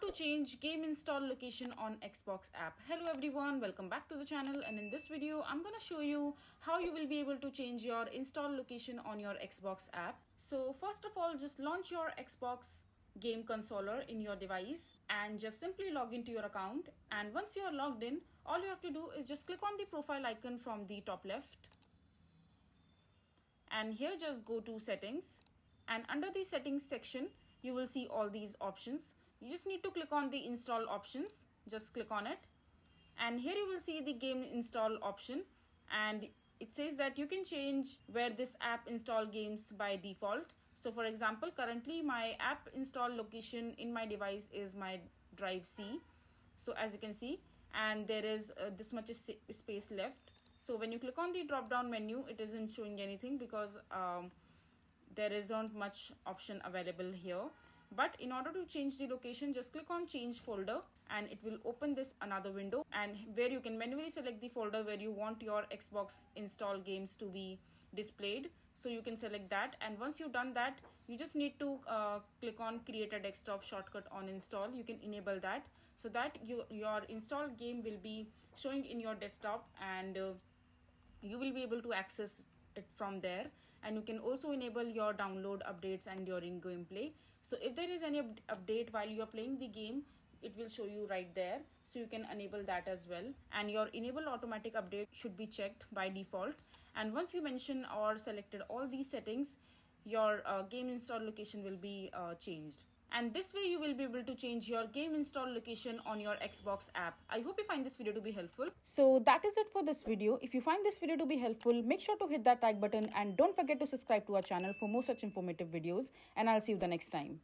to change game install location on Xbox app. Hello everyone, welcome back to the channel, and in this video I'm gonna show you how you will be able to change your install location on your Xbox app. So first of all, just launch your Xbox game controller in your device and just simply log into your account. And once you are logged in, all you have to do is just click on the profile icon from the top left, and here just go to settings, and under the settings section you will see all these options. You just need to click on the install options, just click on it, and here you will see the game install option, and it says that you can change where this app install games by default. So for example, currently my app install location in my device is my drive C, so as you can see, and there is this much space left. So when you click on the drop down menu, it isn't showing anything because there isn't much option available here. But in order to change the location, just click on change folder and it will open this another window, and where you can manually select the folder where you want your Xbox install games to be displayed. So you can select that, and once you've done that, you just need to click on create a desktop shortcut on install. You can enable that so that your installed game will be showing in your desktop, and you will be able to access it from there. And you can also enable your download updates and during gameplay. So if there is any update while you are playing the game, it will show you right there, so you can enable that as well. And your enable automatic update should be checked by default. And once you mention or selected all these settings, your game install location will be changed. And this way you will be able to change your game install location on your Xbox app. I hope you find this video to be helpful. So that is it for this video. If you find this video to be helpful, make sure to hit that like button and don't forget to subscribe to our channel for more such informative videos. And I'll see you the next time.